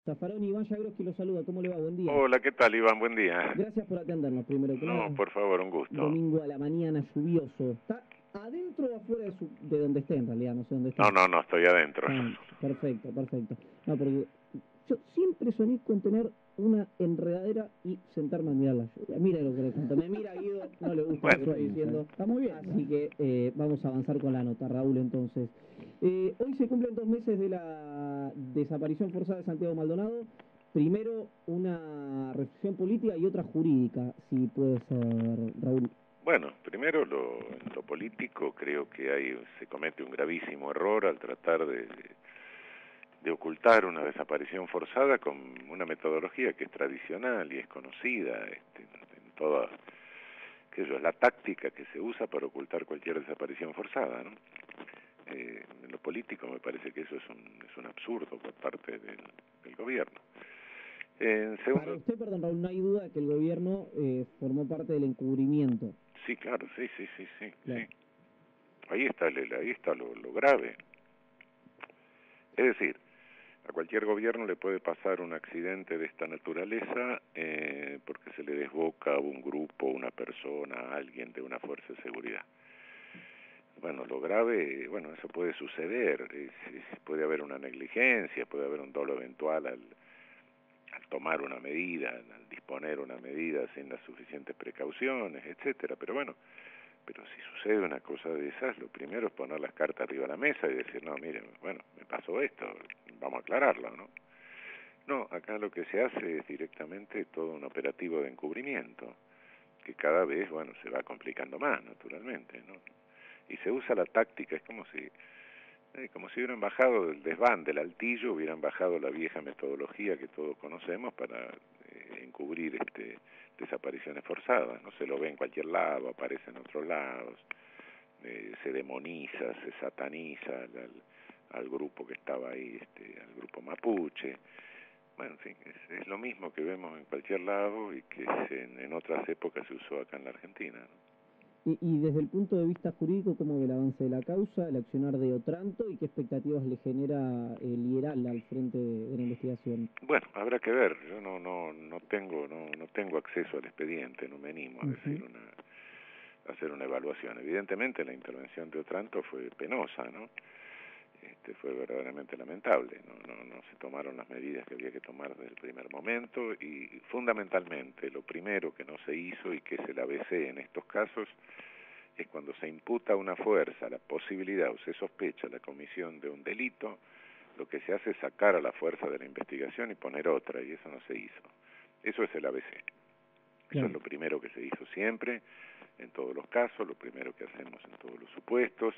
Zaffaroni, Iván Yagros, que lo saluda. ¿Cómo le va? Buen día. Hola, ¿qué tal, Iván? Buen día. Gracias por atendernos, primero que No, nada. por favor, un gusto. Domingo a la mañana, lluvioso. ¿Está adentro o afuera de donde esté, en realidad? No sé dónde está. No, estoy adentro. Perfecto, perfecto. No, porque yo siempre soñé con tener una enredadera y sentarme a mirar la lluvia. Mira lo que le cuento. Me mira Guido, no le gusta lo que Bueno, estoy diciendo. Está muy bien. Así que vamos a avanzar con la nota, Raúl, entonces. Hoy se cumplen 2 meses de la desaparición forzada de Santiago Maldonado. Primero una reflexión política y otra jurídica, si puede ser, Raúl. bueno, primero en lo político creo que se comete un gravísimo error al tratar de ocultar una desaparición forzada con una metodología que es tradicional y es conocida en toda, que eso es la táctica que se usa para ocultar cualquier desaparición forzada, ¿no? En lo político me parece que eso es un absurdo por parte del gobierno. Para usted, perdón, Raúl, no hay duda que el gobierno formó parte del encubrimiento. Sí, claro, sí, Claro. sí. Ahí está lo grave. Es decir, a cualquier gobierno le puede pasar un accidente de esta naturaleza porque se le desboca a un grupo, una persona, a alguien de una fuerza de seguridad. Bueno, lo grave, bueno, eso puede suceder, puede haber una negligencia, puede haber un dolo eventual al tomar una medida, al disponer una medida sin las suficientes precauciones, etcétera, pero bueno, pero si sucede una cosa de esas, lo primero es poner las cartas arriba de la mesa y decir, no, miren, bueno, me pasó esto, vamos a aclararlo, ¿no? No, acá lo que se hace es directamente todo un operativo de encubrimiento, que cada vez, bueno, se va complicando más, naturalmente, ¿no? Y se usa la táctica, es como si hubieran bajado del desván del altillo, hubieran bajado la vieja metodología que todos conocemos para encubrir desapariciones forzadas. No se lo ve en cualquier lado, aparece en otros lados, se demoniza, se sataniza al grupo que estaba ahí, al grupo mapuche. Bueno, en fin, es lo mismo que vemos en cualquier lado y que en otras épocas se usó acá en la Argentina, ¿no? Y desde el punto de vista jurídico, ¿cómo ve el avance de la causa, el accionar de Otranto y qué expectativas le genera el IERAL al frente de la investigación? Bueno, habrá que ver. Yo no tengo acceso al expediente, no me animo a decir a hacer una evaluación. Evidentemente la intervención de Otranto fue penosa, ¿no? Fue verdaderamente lamentable. No se tomaron las medidas que había que tomar desde el primer momento y fundamentalmente lo primero que no se hizo y que es el ABC en estos casos es cuando se imputa a una fuerza la posibilidad o se sospecha la comisión de un delito, lo que se hace es sacar a la fuerza de la investigación y poner otra, y eso no se hizo. Eso es el ABC. Eso es lo primero que se hizo siempre, en todos los casos, lo primero que hacemos en todos los supuestos,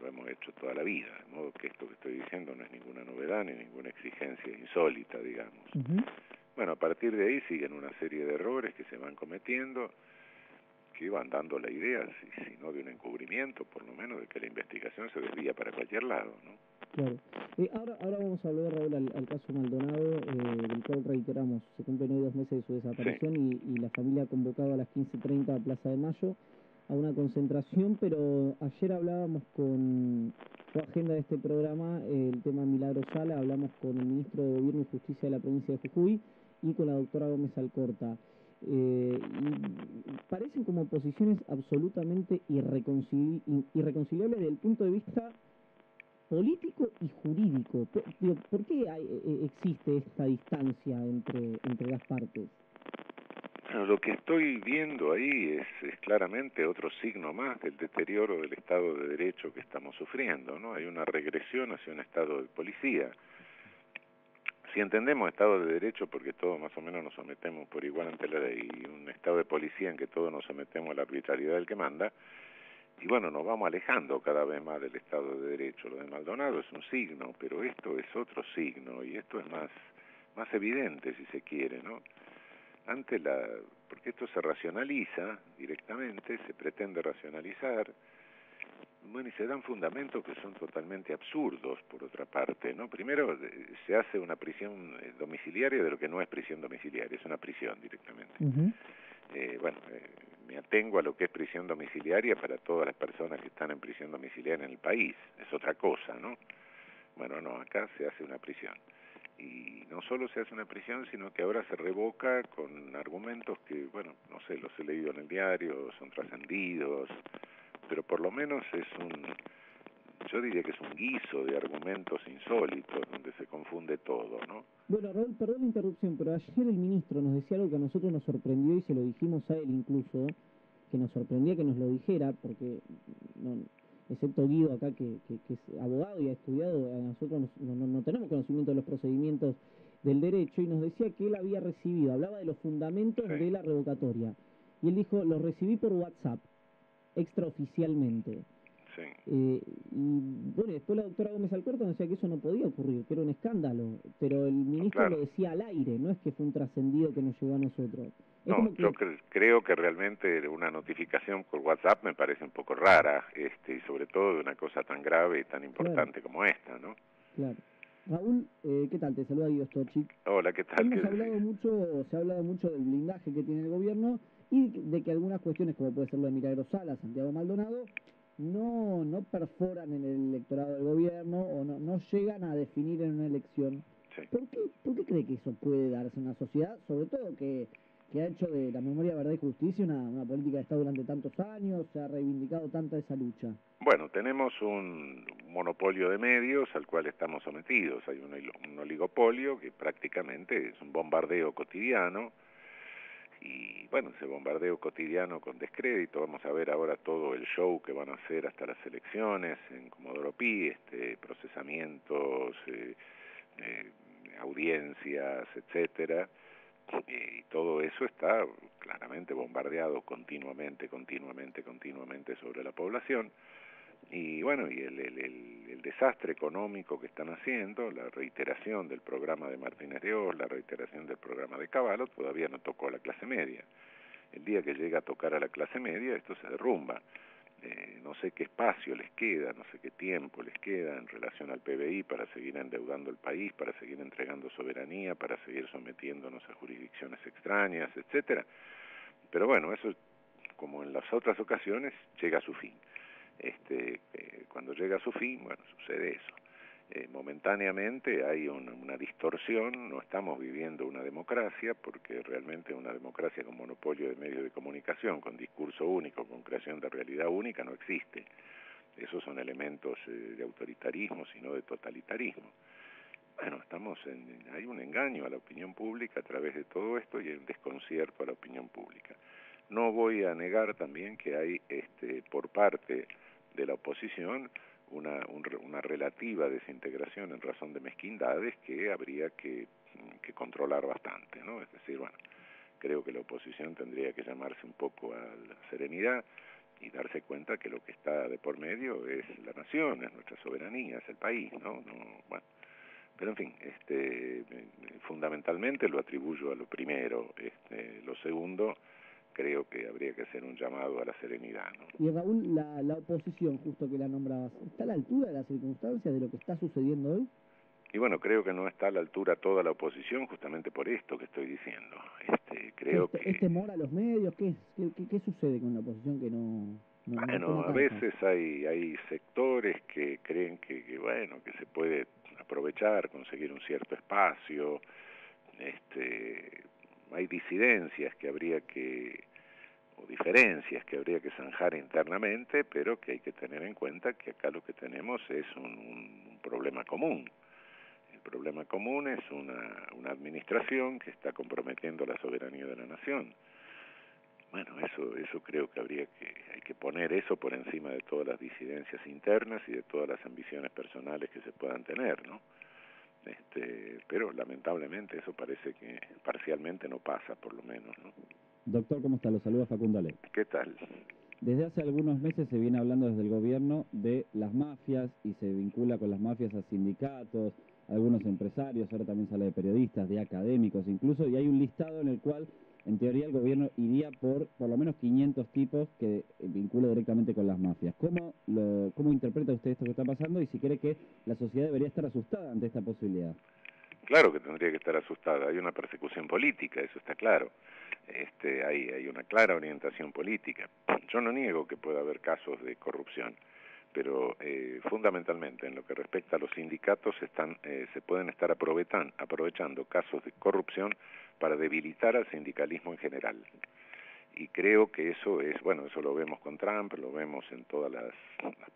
lo hemos hecho toda la vida, de modo que esto que estoy diciendo no es ninguna novedad ni ninguna exigencia insólita, digamos. Bueno, a partir de ahí siguen una serie de errores que se van cometiendo, que iban dando la idea, si no de un encubrimiento, por lo menos de que la investigación se desvía para cualquier lado, ¿no? Claro. Ahora vamos a volver, Raúl, al caso Maldonado, del cual reiteramos, se cumplen hoy 2 meses de su desaparición y la familia ha convocado a las 15:30 a Plaza de Mayo a una concentración, pero ayer hablábamos fue agenda de este programa, el tema Milagro Sala, hablamos con el ministro de Gobierno y Justicia de la provincia de Jujuy y con la doctora Gómez Alcorta. Y parecen como posiciones absolutamente irreconciliables desde el punto de vista político y jurídico. ¿Por qué existe esta distancia entre las partes? Bueno, lo que estoy viendo ahí es claramente otro signo más del deterioro del Estado de Derecho que estamos sufriendo, ¿no? Hay una regresión hacia un Estado de policía. Si entendemos Estado de Derecho porque todos más o menos nos sometemos por igual ante la ley, y un Estado de policía en que todos nos sometemos a la arbitrariedad del que manda, y bueno, nos vamos alejando cada vez más del Estado de Derecho. Lo de Maldonado es un signo, pero esto es otro signo, y esto es más evidente, si se quiere, ¿no? Porque esto se racionaliza directamente, se pretende racionalizar, bueno, y se dan fundamentos que son totalmente absurdos, por otra parte, ¿no? Primero, se hace una prisión domiciliaria de lo que no es prisión domiciliaria, es una prisión directamente. Me atengo a lo que es prisión domiciliaria para todas las personas que están en prisión domiciliaria en el país, es otra cosa, ¿no? Bueno, no, acá se hace una prisión. y no solo se hace una prisión, sino que ahora se revoca con argumentos que, bueno, no sé, los he leído en el diario, son trascendidos, pero por lo menos yo diría que es un guiso de argumentos insólitos, donde se confunde todo, ¿no? Bueno, Raúl, perdón la interrupción, pero ayer el ministro nos decía algo que a nosotros nos sorprendió y se lo dijimos a él incluso, que nos sorprendía que nos lo dijera, porque, no, excepto Guido acá, que es abogado y ha estudiado, a nosotros no tenemos conocimiento de los procedimientos del derecho, y nos decía que él había recibido, hablaba de los fundamentos de la revocatoria, y él dijo, los recibí por WhatsApp, extraoficialmente. Sí. Y bueno, después la doctora Gómez Alcorta decía que eso no podía ocurrir, que era un escándalo, pero el ministro lo decía al aire, no es que fue un trascendido que nos llegó a nosotros. Es no, yo creo que realmente una notificación por WhatsApp me parece un poco rara, y sobre todo de una cosa tan grave y tan importante como esta, ¿no? Claro. Raúl, ¿qué tal? Te saluda Guido Stochik. Hola, ¿qué tal? Se ha hablado mucho del blindaje que tiene el gobierno y de que algunas cuestiones, como puede ser lo de Milagro Sala, Santiago Maldonado, no perforan en el electorado del gobierno o no llegan a definir en una elección. Sí. ¿Por qué cree que eso puede darse en una sociedad, sobre todo que ha hecho de la memoria, verdad y justicia una política de Estado durante tantos años, se ha reivindicado tanta esa lucha? Bueno, tenemos un monopolio de medios al cual estamos sometidos. Hay un oligopolio que prácticamente es un bombardeo cotidiano. Y bueno, ese bombardeo cotidiano con descrédito, vamos a ver ahora todo el show que van a hacer hasta las elecciones en Comodoro Pi, procesamientos, audiencias, etcétera, y todo eso está claramente bombardeado continuamente sobre la población. Y bueno, y el desastre económico que están haciendo, la reiteración del programa de Martínez de Oz, la reiteración del programa de Cavallo, todavía no tocó a la clase media. El día que llega a tocar a la clase media, esto se derrumba. No sé qué espacio les queda, no sé qué tiempo les queda en relación al PBI para seguir endeudando el país, para seguir entregando soberanía, para seguir sometiéndonos a jurisdicciones extrañas, etcétera. Pero bueno, eso, como en las otras ocasiones, llega a su fin. Cuando llega a su fin, bueno, sucede eso. Momentáneamente hay una distorsión, no estamos viviendo una democracia, porque realmente una democracia con monopolio de medios de comunicación, con discurso único, con creación de realidad única, no existe. Esos son elementos de autoritarismo, sino de totalitarismo. Bueno, hay un engaño a la opinión pública a través de todo esto y hay un desconcierto a la opinión pública. No voy a negar también que hay por parte de la oposición una relativa desintegración en razón de mezquindades que habría que controlar bastante, ¿no? Es decir, bueno, creo que la oposición tendría que llamarse un poco a la serenidad y darse cuenta que lo que está de por medio es la nación, es nuestra soberanía, es el país, ¿no? Bueno, pero en fin, fundamentalmente lo atribuyo a lo primero. Lo segundo, creo que habría que hacer un llamado a la serenidad, ¿no? Y Raúl, la oposición, justo que la nombrabas, ¿está a la altura de las circunstancias de lo que está sucediendo hoy? Y bueno, creo que no está a la altura toda la oposición justamente por esto que estoy diciendo. Creo que... ¿Es temor a los medios? ¿Qué sucede con la oposición que no bueno, a veces hay sectores que creen que bueno, que se puede aprovechar, conseguir un cierto espacio. Hay disidencias que habría o diferencias que habría que zanjar internamente, pero que hay que tener en cuenta que acá lo que tenemos es un problema común. El problema común es una administración que está comprometiendo la soberanía de la nación. Bueno, eso creo que hay que poner eso por encima de todas las disidencias internas y de todas las ambiciones personales que se puedan tener, ¿no? Pero lamentablemente eso parece que parcialmente no pasa, por lo menos, ¿no? Doctor, ¿cómo está? Lo saluda Facundo Ale. ¿Qué tal? Desde hace algunos meses se viene hablando desde el gobierno de las mafias y se vincula con las mafias a sindicatos, a algunos empresarios, ahora también se habla de periodistas, de académicos incluso, y hay un listado en el cual, en teoría, el gobierno iría por lo menos 500 tipos que vincula directamente con las mafias. ¿Cómo interpreta usted esto que está pasando y si cree que la sociedad debería estar asustada ante esta posibilidad? Claro que tendría que estar asustada, hay una persecución política, eso está claro. Hay una clara orientación política. Yo no niego que pueda haber casos de corrupción, pero fundamentalmente en lo que respecta a los sindicatos se pueden estar aprovechando casos de corrupción para debilitar al sindicalismo en general. Y creo que eso eso lo vemos con Trump, lo vemos en todas las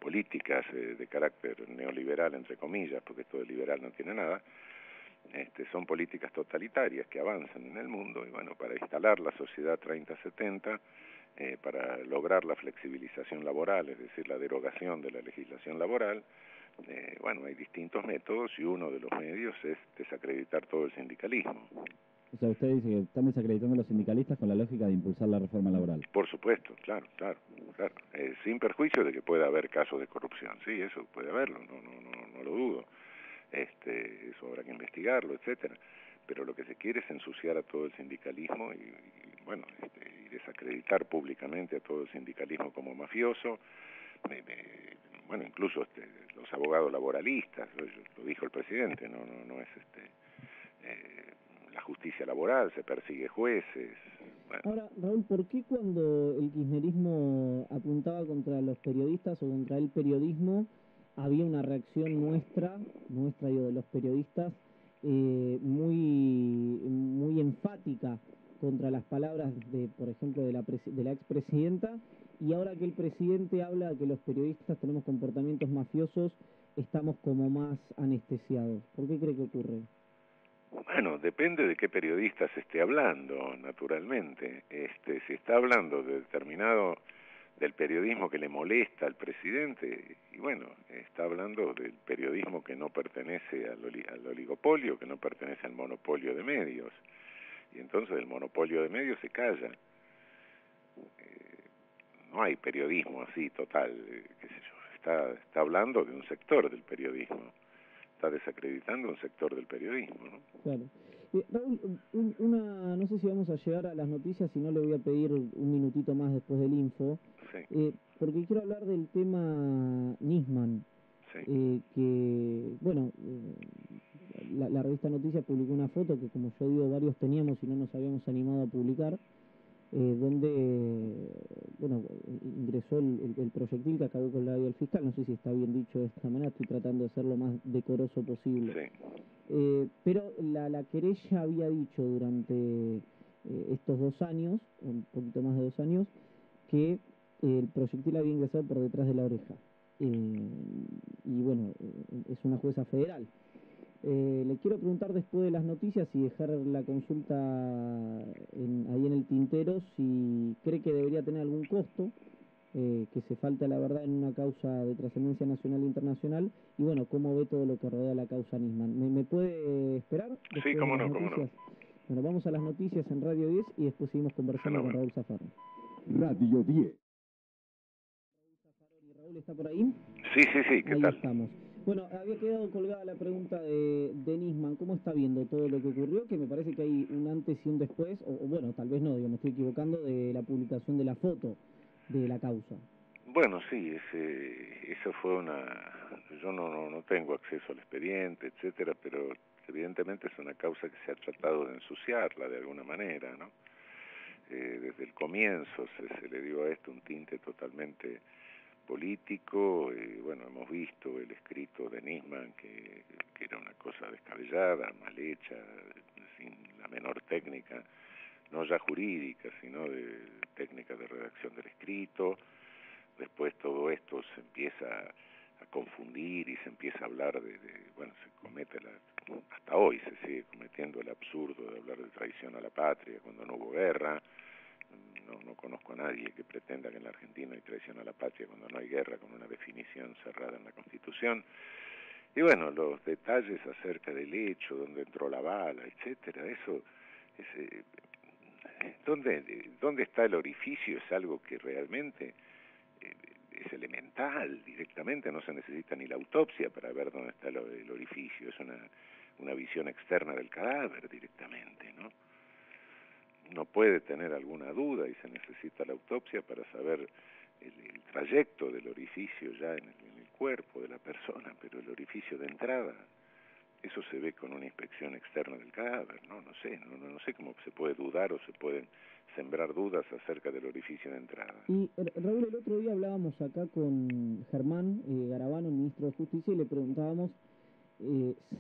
políticas de carácter neoliberal, entre comillas, porque esto de liberal no tiene nada. Son políticas totalitarias que avanzan en el mundo, y bueno, para instalar la sociedad 30-70, para lograr la flexibilización laboral, es decir, la derogación de la legislación laboral, hay distintos métodos, y uno de los medios es desacreditar todo el sindicalismo. O sea, usted dice que están desacreditando a los sindicalistas con la lógica de impulsar la reforma laboral. Por supuesto, claro. Sin perjuicio de que pueda haber casos de corrupción, sí, eso puede haberlo, no lo dudo. Eso habrá que investigarlo, etcétera. Pero lo que se quiere es ensuciar a todo el sindicalismo y desacreditar públicamente a todo el sindicalismo como mafioso. Incluso los abogados laboralistas, lo dijo el presidente, no es la justicia laboral, se persigue jueces. Bueno. Ahora, Raúl, ¿por qué cuando el kirchnerismo apuntaba contra los periodistas o contra el periodismo había una reacción nuestra digo, de los periodistas, muy enfática contra las palabras de, por ejemplo, de la expresidenta, y ahora que el presidente habla de que los periodistas tenemos comportamientos mafiosos, estamos como más anestesiados? ¿Por qué cree que ocurre? Bueno, depende de qué periodista se esté hablando, naturalmente. Si está hablando de del periodismo que le molesta al presidente, y bueno, está hablando del periodismo que no pertenece al oligopolio, que no pertenece al monopolio de medios, y entonces el monopolio de medios se calla. No hay periodismo así total, qué sé yo, está hablando de un sector del periodismo, está desacreditando un sector del periodismo, ¿no? Claro. Raúl, no sé si vamos a llegar a las noticias, si no le voy a pedir un minutito más después del info, sí. Porque quiero hablar del tema Nisman, sí. Que, bueno, la revista Noticias publicó una foto que, como yo digo, varios teníamos y no nos habíamos animado a publicar, donde, bueno, ingresó el proyectil que acabó con la vida del fiscal. No sé si está bien dicho de esta manera, estoy tratando de ser lo más decoroso posible. Sí. Pero la querella había dicho durante estos 2 años, un poquito más de 2 años, que el proyectil había ingresado por detrás de la oreja. Y bueno, es una jueza federal. Le quiero preguntar después de las noticias y dejar la consulta ahí en el tintero, si cree que debería tener algún costo, que se falta la verdad en una causa de trascendencia nacional e internacional, y bueno, cómo ve todo lo que rodea la causa Nisman. ¿Me puede esperar después Sí, cómo de las no, noticias? cómo no. Bueno, vamos a las noticias en Radio 10 y después seguimos conversando con Raúl Zaffaroni. Radio 10. Raúl, ¿está por ahí? Sí, ¿qué ahí tal? Estamos. Bueno, había quedado colgada la pregunta de Nisman. ¿Cómo está viendo todo lo que ocurrió? Que me parece que hay un antes y un después, o bueno, tal vez no, digo, me estoy equivocando, de la publicación de la foto de la causa. Bueno, sí, eso fue yo no tengo acceso al expediente, etcétera, pero evidentemente es una causa que se ha tratado de ensuciarla de alguna manera, ¿no? Desde el comienzo se le dio a esto un tinte totalmente político. Bueno, hemos visto el escrito de Nisman, que era una cosa descabellada, mal hecha, sin la menor técnica, no ya jurídica, sino de técnica de redacción del escrito. Después todo esto se empieza a confundir y se empieza a hablar se comete hasta hoy se sigue cometiendo el absurdo de hablar de traición a la patria cuando no hubo guerra. No conozco a nadie que pretenda que en la Argentina hay traición a la patria cuando no hay guerra, con una definición cerrada en la Constitución. Y bueno, los detalles acerca del hecho, dónde entró la bala, etcétera, eso ¿dónde está el orificio? Es algo que realmente es elemental directamente, no se necesita ni la autopsia para ver dónde está el orificio, es una visión externa del cadáver directamente, ¿no? No puede tener alguna duda y se necesita la autopsia para saber el trayecto del orificio ya en el cuerpo de la persona, pero el orificio de entrada eso se ve con una inspección externa del cadáver, no sé cómo se puede dudar o se pueden sembrar dudas acerca del orificio de entrada. Y Raúl, el otro día hablábamos acá con Germán Garabano, el ministro de Justicia, y le preguntábamos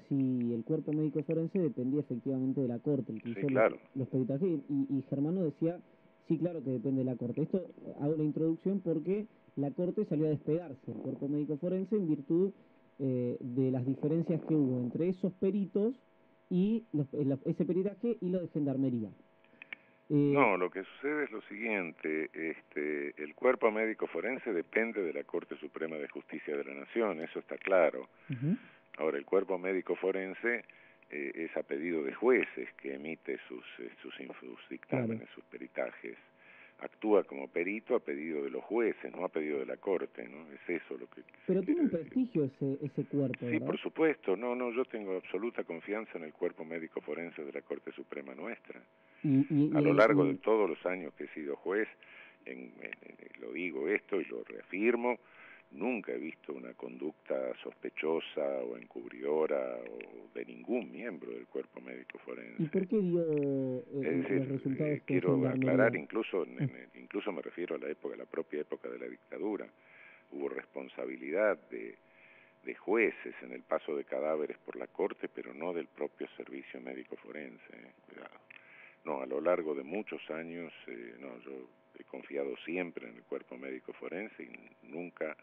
si el cuerpo médico forense dependía efectivamente de la Corte, el que Sí, hizo claro. los peritajes, y Germano decía, sí, claro que depende de la Corte. Esto hago la introducción porque la Corte salió a despegarse el cuerpo médico forense en virtud de las diferencias que hubo entre esos peritos y ese peritaje y lo de Gendarmería. No, lo que sucede es lo siguiente, el cuerpo médico forense depende de la Corte Suprema de Justicia de la Nación, eso está claro. Ahora, el cuerpo médico forense es a pedido de jueces que emite sus dictámenes, sus peritajes. Actúa como perito a pedido de los jueces, no a pedido de la Corte, ¿no? Es eso lo que... Pero tiene un prestigio ese cuerpo, Sí, ¿verdad? por supuesto, yo tengo absoluta confianza en el cuerpo médico forense de la Corte Suprema nuestra. A lo largo de todos los años que he sido juez, lo digo esto y lo reafirmo, nunca he visto una conducta sospechosa o encubridora o de ningún miembro del cuerpo médico forense. ¿Y por qué dio es decir, los resultados quiero aclarar, incluso me refiero a la propia época de la dictadura, hubo responsabilidad de jueces en el paso de cadáveres por la Corte, pero no del propio servicio médico forense, cuidado. No, a lo largo de muchos años, yo he confiado siempre en el cuerpo médico forense y nunca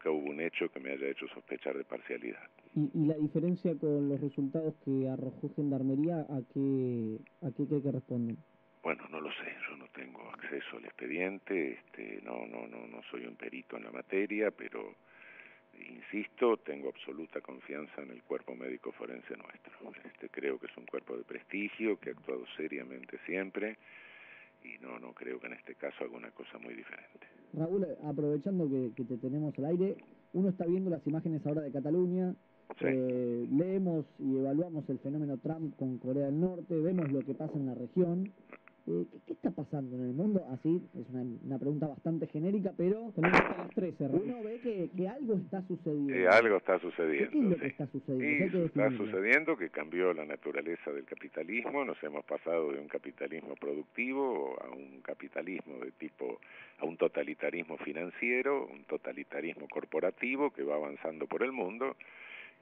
hubo un hecho que me haya hecho sospechar de parcialidad. ¿Y la diferencia con los resultados que arrojó Gendarmería, a qué cree que responden? Bueno, no lo sé, yo no tengo acceso al expediente, no soy un perito en la materia, pero insisto, tengo absoluta confianza en el cuerpo médico forense nuestro. Creo que es un cuerpo de prestigio, que ha actuado seriamente siempre, y no creo que en este caso haga una cosa muy diferente. Raúl, aprovechando que te tenemos al aire, uno está viendo las imágenes ahora de Cataluña, Sí. Leemos y evaluamos el fenómeno Trump con Corea del Norte, vemos lo que pasa en la región. ¿Qué está pasando en el mundo? Así, es una pregunta bastante genérica, pero tenemos hasta las 13, uno ve que algo está sucediendo. Algo está sucediendo. ¿Qué es lo que está sucediendo? Está sucediendo que cambió la naturaleza del capitalismo, nos hemos pasado de un capitalismo productivo a un capitalismo a un totalitarismo financiero, un totalitarismo corporativo que va avanzando por el mundo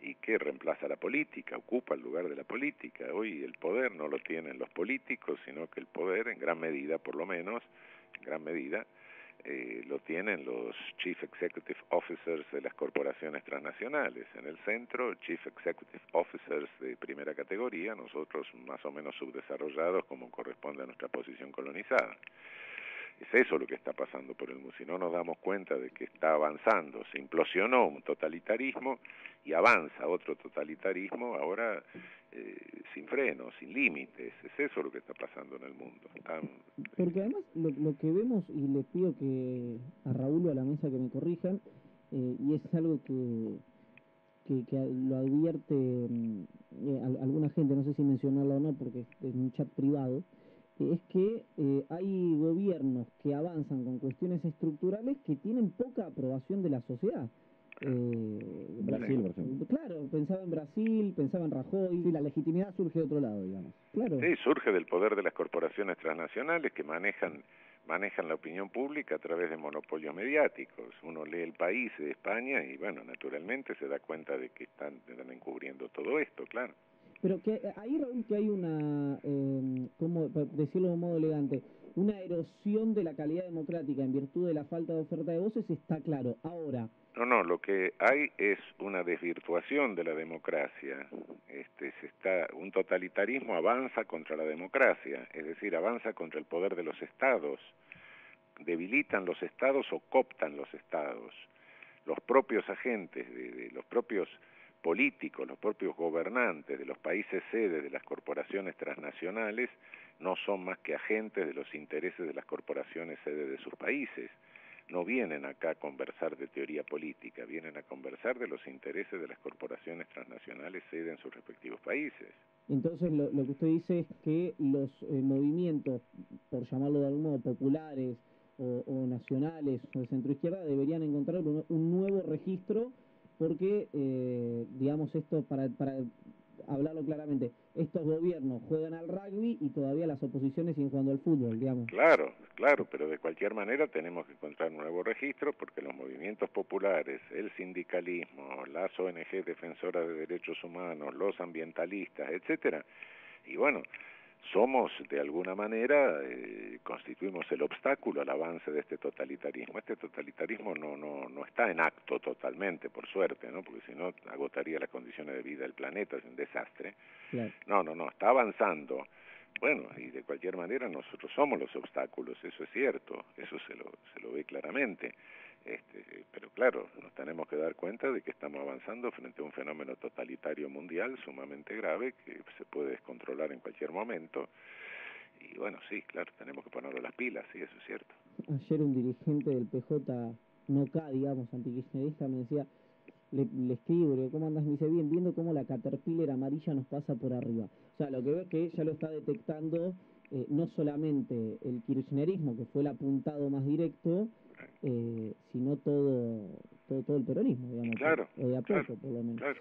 y que reemplaza la política, ocupa el lugar de la política. Hoy el poder no lo tienen los políticos, sino que el poder, en gran medida por lo menos, lo tienen los Chief Executive Officers de las corporaciones transnacionales. En el centro, Chief Executive Officers de primera categoría, nosotros más o menos subdesarrollados como corresponde a nuestra posición colonizada. Es eso lo que está pasando por el mundo. Si no nos damos cuenta de que está avanzando, se implosionó un totalitarismo y avanza otro totalitarismo ahora sin freno, sin límites. Es eso lo que está pasando en el mundo. Porque además lo que vemos, y les pido que a Raúl o a la mesa que me corrijan, y es algo que lo advierte alguna gente, no sé si mencionarlo o no, porque es un chat privado, es que hay gobiernos que avanzan con cuestiones estructurales que tienen poca aprobación de la sociedad. Brasil, por ejemplo. Claro, pensaba en Brasil, pensaba en Rajoy. Sí, la legitimidad surge de otro lado, digamos. Claro. Sí, surge del poder de las corporaciones transnacionales que manejan la opinión pública a través de monopolios mediáticos. Uno lee El País de España y, bueno, naturalmente se da cuenta de que están encubriendo todo esto, claro. Pero que ahí, Raúl, que hay una, ¿cómo decirlo de un modo elegante? Una erosión de la calidad democrática en virtud de la falta de oferta de voces, está claro. Ahora... No, lo que hay es una desvirtuación de la democracia. Un totalitarismo avanza contra la democracia, es decir, avanza contra el poder de los estados. Debilitan los estados o cooptan los estados. Los propios agentes, de los propios políticos, los propios gobernantes de los países sede de las corporaciones transnacionales no son más que agentes de los intereses de las corporaciones sede de sus países. No vienen acá a conversar de teoría política, vienen a conversar de los intereses de las corporaciones transnacionales sede en sus respectivos países. Entonces lo que usted dice es que los movimientos, por llamarlo de algún modo, populares o nacionales o de centroizquierda, deberían encontrar un nuevo registro porque, digamos, esto para hablarlo claramente, estos gobiernos juegan al rugby y todavía las oposiciones siguen jugando al fútbol, digamos. Claro, claro, pero de cualquier manera tenemos que encontrar un nuevo registro porque los movimientos populares, el sindicalismo, las ONG defensoras de derechos humanos, los ambientalistas, etcétera, y bueno, somos de alguna manera, constituimos el obstáculo al avance de este totalitarismo. Este totalitarismo no está en acto totalmente, por suerte, ¿no? Porque si no agotaría las condiciones de vida del planeta, es un desastre. Claro. No, está avanzando. Bueno, y de cualquier manera nosotros somos los obstáculos, eso es cierto, eso se lo ve claramente. Pero claro, nos tenemos que dar cuenta de que estamos avanzando frente a un fenómeno totalitario mundial sumamente grave que se puede descontrolar en cualquier momento. Y bueno, sí, claro, tenemos que ponerle las pilas, sí, eso es cierto. Ayer un dirigente del PJ, no K, digamos, antikirchnerista, me decía, le escribo, le digo, ¿cómo andas? Me dice, bien, viendo cómo la Caterpillar amarilla nos pasa por arriba. O sea, lo que veo es que ya lo está detectando no solamente el kirchnerismo, que fue el apuntado más directo, sino todo el peronismo, digamos, claro, o de a poco, por lo menos. Claro.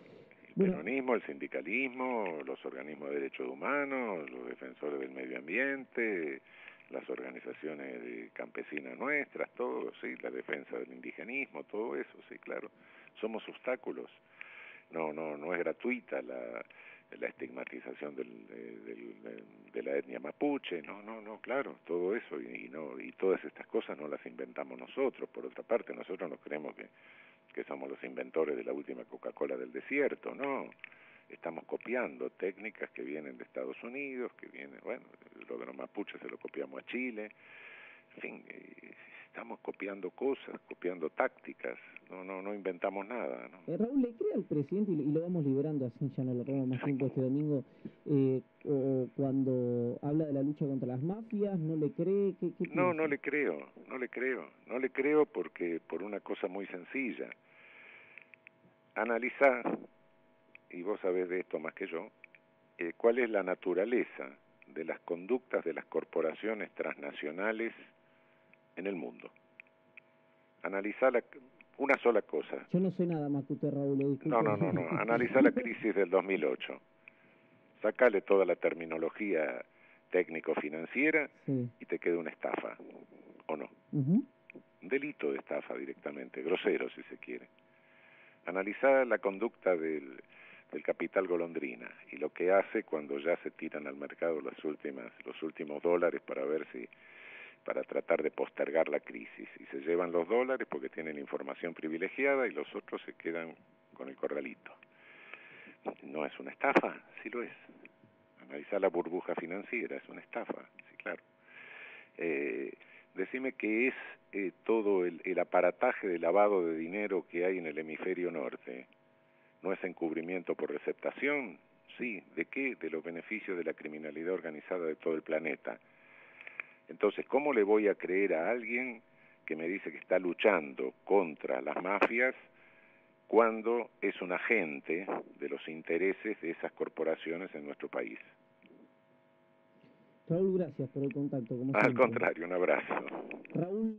El peronismo, el sindicalismo, los organismos de derechos humanos, los defensores del medio ambiente, las organizaciones campesinas nuestras, todo, sí, la defensa del indigenismo, todo eso, sí, claro. Somos obstáculos. No es gratuita la estigmatización de la etnia mapuche, no, claro, todo eso y todas estas cosas no las inventamos nosotros. Por otra parte, nosotros no creemos que somos los inventores de la última Coca-Cola del desierto, no. Estamos copiando técnicas que vienen de Estados Unidos, que vienen, bueno, lo de los mapuches se lo copiamos a Chile, en fin, estamos copiando cosas, copiando tácticas, no inventamos nada, ¿no? Raúl, ¿le cree al presidente, y lo vamos liberando así, ya no lo robamos más tiempo este domingo, o cuando habla de la lucha contra las mafias, no le cree? ¿Qué no le creo porque por una cosa muy sencilla. Analizar, y vos sabés de esto más que yo, cuál es la naturaleza de las conductas de las corporaciones transnacionales en el mundo. Analizar una sola cosa. Yo no sé nada más que usted, Raúl. Disculpe. No. Analizar la crisis del 2008. Sacale toda la terminología técnico-financiera y te queda una estafa, ¿o no? Un delito de estafa directamente, grosero si se quiere. Analizar la conducta del capital golondrina y lo que hace cuando ya se tiran al mercado los últimos dólares para tratar de postergar la crisis, y se llevan los dólares porque tienen información privilegiada y los otros se quedan con el corralito. ¿No es una estafa? Sí lo es. Analizar la burbuja financiera es una estafa, sí, claro. Decime qué es todo el aparataje de lavado de dinero que hay en el hemisferio norte. ¿No es encubrimiento por receptación? Sí. ¿De qué? De los beneficios de la criminalidad organizada de todo el planeta. Entonces, ¿cómo le voy a creer a alguien que me dice que está luchando contra las mafias cuando es un agente de los intereses de esas corporaciones en nuestro país? Raúl, gracias por el contacto. Como Al contrario, un abrazo. Raúl.